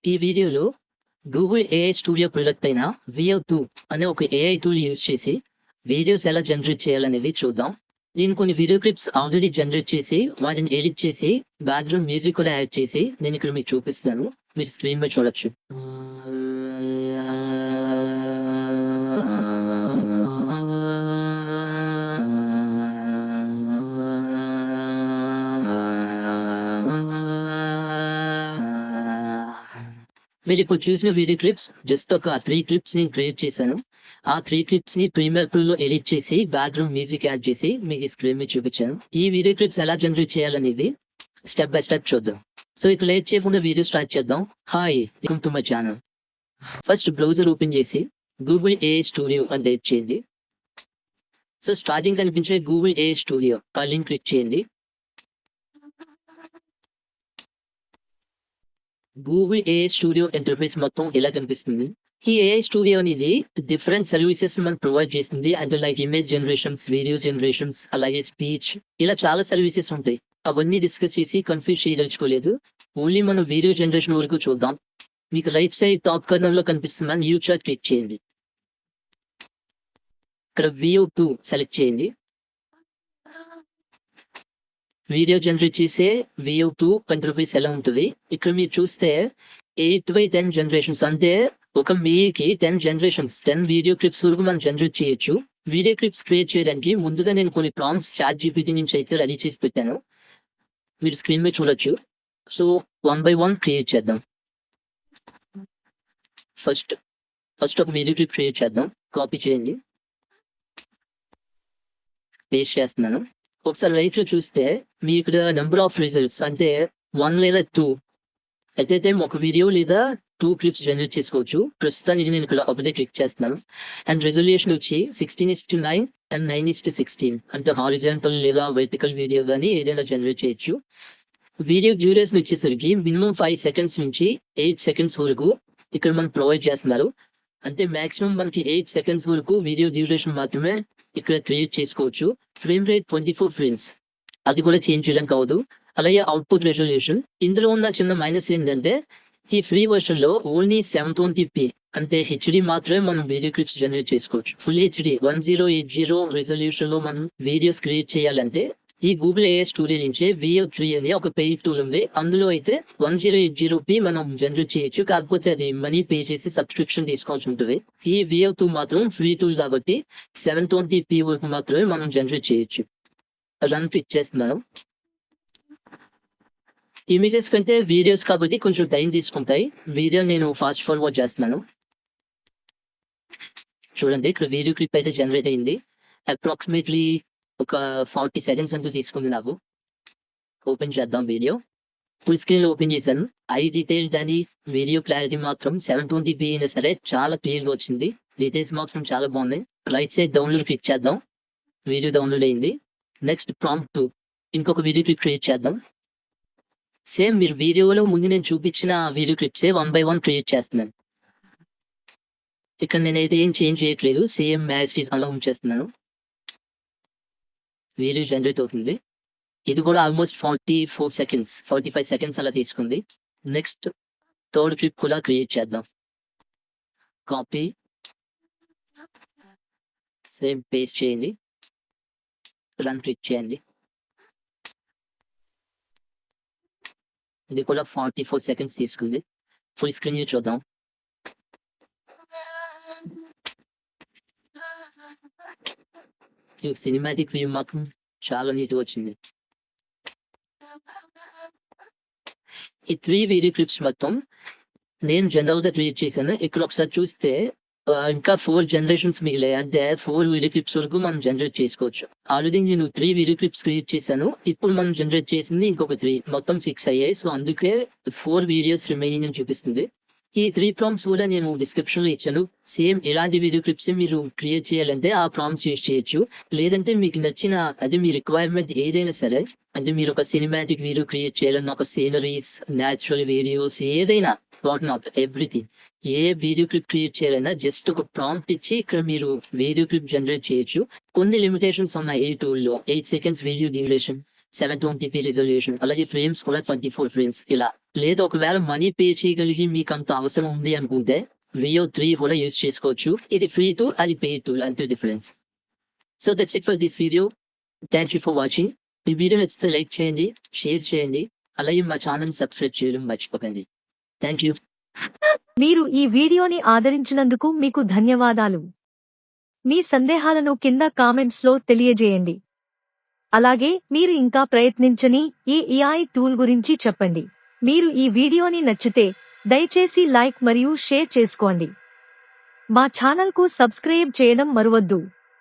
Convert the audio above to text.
ఈ వీడియోలో Google AI studio product అయిన వియో 2 అనే ఒక ఏఐ టూల్ యూజ్ చేసి వీడియోస్ ఎలా జనరేట్ చేయాలనేది చూద్దాం. నేను కొన్ని వీడియో క్లిప్స్ ఆల్రెడీ జనరేట్ చేసి వాటిని ఎడిట్ చేసి బ్యాక్గ్రౌండ్ మ్యూజిక్ కూడా యాడ్ చేసి నేను ఇక్కడ మీకు చూపిస్తాను. మీరు స్క్రీన్ మీద చూడొచ్చు. మీరు ఇప్పుడు చూసిన వీడియో క్లిప్స్ జస్ట్ ఒక 3 క్లిప్స్ నేను క్రియేట్ చేశాను. ఆ 3 క్లిప్స్ ని ప్రీమియర్ ప్రో లో ఎడిట్ చేసి బ్యాక్గ్రౌండ్ మ్యూజిక్ యాడ్ చేసి మీకు స్క్రీన్ మీద చూపించాను. ఈ వీడియో క్లిప్స్ ఎలా జనరేట్ చేయాలనేది స్టెప్ బై స్టెప్ చూద్దాం. సో ఇక లేట్ చేయకుండా వీడియో స్టార్ట్ చేద్దాం. Hi, welcome to my channel. First browser open చేసి గూగుల్ ఏఐ స్టూడియో అని టైప్ చేయండి. సో స్టార్టింగ్ కనిపించే గూగుల్ ఏఐ స్టూడియో ఆ లింక్ క్లిక్ చేయండి. గూగుల్ ఏఐ స్టూడియో ఇంటర్ఫేస్ మొత్తం ఇలా కనిపిస్తుంది. ఈ ఏఐ స్టూడియో అనేది డిఫరెంట్ సర్వీసెస్ మనకు ప్రొవైడ్ చేస్తుంది. అంటే like image generations, video generations, అలాగే స్పీచ్, ఇలా చాలా సర్వీసెస్ ఉంటాయి. అవన్నీ డిస్కస్ చేసి కన్ఫ్యూజ్ చేయదలుచుకోలేదు. ఓన్లీ మనం వీడియో జనరేషన్ వరకు చూద్దాం. మీకు రైట్ సైడ్ టాప్ కార్నర్ లో కనిపిస్తున్న న్యూ చార్ట్ క్లిక్ చేయండి. ఇక్కడ వియో 2 సెలెక్ట్ చేయండి. వీడియో జనరేట్ చేసే వియో 2 ఇంటర్ఫేస్ ఎలా ఉంటుంది. ఇక్కడ మీరు చూస్తే 8/10 జనరేషన్స్, అంటే ఒక మీకి 10 జనరేషన్స్, 10 వీడియో క్లిప్స్ వరకు మనం జనరేట్ చేయొచ్చు. వీడియో క్లిప్స్ క్రియేట్ చేయడానికి ముందుగా నేను కొన్ని ప్రాంప్ట్స్ ChatGPT నుంచి అయితే రెడీ చేసి పెట్టాను. మీరు స్క్రీన్ మీద చూడొచ్చు. సో 1 by 1 క్రియేట్ చేద్దాం. ఫస్ట్ ఒక వీడియో క్లిప్ క్రియేట్ చేద్దాం. కాపీ చేయండి, పేస్ట్ చేస్తున్నాను. ఒకసారి రైట్ లో చూస్తే మీ ఇక్కడ నెంబర్ ఆఫ్ రిజల్ట్స్, అంటే 1 లేదా 2 అయితే ఒక వీడియో లేదా 2 క్లిప్స్ జనరేట్ చేసుకోవచ్చు. ప్రస్తుతానికి నేను ఇక్కడ ఒకటే క్లిక్ చేస్తున్నాను. అండ్ రెజల్యూషన్ వచ్చి 16:9 అండ్ 9:16, అంటే హారిజాంటల్ లేదా వర్టికల్ వీడియో కానీ ఏదైనా జనరేట్ చేయొచ్చు. వీడియో డ్యూరేషన్ వచ్చేసరికి మినిమం 5 seconds నుంచి 8 seconds వరకు ఇక్కడ మనం ప్రొవైడ్ చేస్తున్నారు. అంటే మాక్సిమం మనకి 8 seconds వరకు వీడియో డ్యూరేషన్ మాత్రమే ఇక్కడ క్రియేట్ చేసుకోవచ్చు. ఫ్రేమ్ రేట్ 24 frames, అది కూడా చేంజ్ చేయడానికి అవ్వదు. అలాగే అవుట్పుట్ రెజల్యూషన్, ఇందులో ఉన్న చిన్న మైనస్ ఏంటంటే ఈ ఫ్రీ వర్షన్ లో ఓన్లీ 720p అంటే హెచ్డి మాత్రమే మనం వీడియో క్లిప్స్ జనరేట్ చేసుకోవచ్చు. ఫుల్ హెచ్డి 1080 రెజల్యూషన్ లో మనం వీడియోస్ క్రియేట్ చేయాలంటే ఈ గూగుల్ ఏఐ స్టూడియో నుంచి వియో 3 అనే ఒక పెయిడ్ టూల్ ఉంది. అందులో అయితే 1080p మనం జనరేట్ చేయొచ్చు. కాకపోతే అది మనీ పే చేసి సబ్స్క్రిప్షన్ తీసుకోవాల్సి ఉంటుంది. ఈ వియో 2 మాత్రం ఫ్రీ టూల్ కాబట్టి 720p వరకు మాత్రమే మనం జనరేట్ చేయొచ్చు. రన్ క్లిక్ చేస్తున్నాను. ఇమేజెస్ కంటే వీడియోస్ కాబట్టి కొంచెం టైం తీసుకుంటాయి. వీడియో నేను ఫాస్ట్ ఫార్వర్డ్ చేస్తున్నాను. చూడండి, ఇక్కడ వీడియో క్లిప్ అయితే జనరేట్ అయింది. అప్రాక్సిమేట్లీ ఒక 40 seconds అంటూ తీసుకుంది నాకు. ఓపెన్ చేద్దాం వీడియో. ఫుల్ స్క్రీన్ లో ఓపెన్ చేశాను. ఐ డీటెయిల్ దాని వీడియో క్లారిటీ మాత్రం 720p అయినా సరే చాలా క్లియర్ గా వచ్చింది. డీటెయిల్స్ మాత్రం చాలా బాగున్నాయి. రైట్ సైడ్ డౌన్లోడ్ క్లిక్ చేద్దాం. వీడియో డౌన్లోడ్ అయింది. నెక్స్ట్ ప్రాంప్ట్ 2, ఇంకొక వీడియో క్లిప్ క్రియేట్ చేద్దాం. సేమ్ మీరు వీడియోలో ముందు నేను చూపించిన వీడియో క్లిప్సే 1 by 1 క్రియేట్ చేస్తున్నాను. ఇక్కడ నేనైతే ఏం చేంజ్ చేయట్లేదు, సేమ్ యాజ్ ఇట్ ఈస్ అలా ఉంచేస్తున్నాను. వీడియో జనరేట్ అవుతుంది. ఇది కూడా ఆల్మోస్ట్ 45 seconds అలా తీసుకుంది. నెక్స్ట్ థర్డ్ క్లిప్ కూడా క్రియేట్ చేద్దాం. కాపీ, సేమ్ పేస్ట్ చేయండి, రన్ క్లిక్ చేయండి. ఇది కూడా 44 seconds తీసుకుంది. ఫుల్ స్క్రీన్ చూద్దాం. సినిమాటిక్ వ్యూ మాత్రం చాలా నీట్గా వచ్చింది. ఈ 3 వీడియో క్లిప్స్ మొత్తం నేను జనరల్ గా క్రియేట్ చేశాను. ఇక్కడ ఒకసారి చూస్తే ఇంకా 4 generations మిగిలాయి. అంటే 4 వీడియో క్లిప్స్ వరకు మనం జనరేట్ చేసుకోవచ్చు. ఆల్రెడీ నేను 3 వీడియో క్లిప్స్ క్రియేట్ చేశాను. ఇప్పుడు మనం జనరేట్ చేసింది ఇంకొక 3, మొత్తం 6 అయ్యాయి. సో అందుకే 4 వీడియోస్ రిమైనింగ్ అని చూపిస్తుంది. ఈ 3 ప్రాంప్ట్స్ కూడా నేను డిస్క్రిప్షన్ లో ఇచ్చాను. సేమ్ ఇలాంటి వీడియో క్లిప్స్ మీరు క్రియేట్ చేయాలంటే ఆ ప్రాంప్ట్స్ యూజ్ చేయొచ్చు. లేదంటే మీకు నచ్చిన, అదే మీ రిక్వైర్మెంట్ ఏదైనా సరే, అంటే మీరు ఒక సినిమాటిక్ వీడియో క్రియేట్ చేయాలన్నా, ఒక సీనరీస్, న్యాచురల్ వీడియోస్, ఏదైనా what not everything, A video clip create చేయాలన్నా జస్ట్ ఒక ప్రాంప్ట్ ఇచ్చి ఇక్కడ మీరు వీడియో క్లిప్ జనరేట్ చేయొచ్చు. కొన్ని లిమిటేషన్స్ ఉన్నాయి ఈ టూల్లో. 8 seconds video duration, 720p resolution, అలాగే ఫ్రేమ్స్ కూడా 24 ఫ్రేమ్స్ ఇలా. లేదా ఒకవేళ మనీ పే చేయగలిగి మీకు అంత అవసరం ఉంది అనుకుంటే Veo 3 కూడా యూజ్ చేసుకోవచ్చు. ఇది ఫ్రీ టూల్, అది పే టూల్, అంతే difference. So that's it for this video. Thank you for watching. ఈ వీడియో నచ్చితే లైక్ చేయండి, షేర్ చేయండి, అలాగే మా ఛానల్ సబ్స్క్రైబ్ చేయడం మర్చిపోకండి. Thank you. మీరు ఈ వీడియోని ఆదరించినందుకు మీకు ధన్యవాదాలు. మీ సందేహాలను కింద కామెంట్స్ లో తెలియజేయండి. అలాగే మీరు ఇంకా ప్రయత్నించని ఈ AI టూల్ గురించి చెప్పండి. మీరు ఈ వీడియోని నచ్చితే దయచేసి లైక్ మరియు షేర్ చేసుకోండి. మా ఛానల్ కు సబ్స్క్రైబ్ చేయడం మరువద్దు.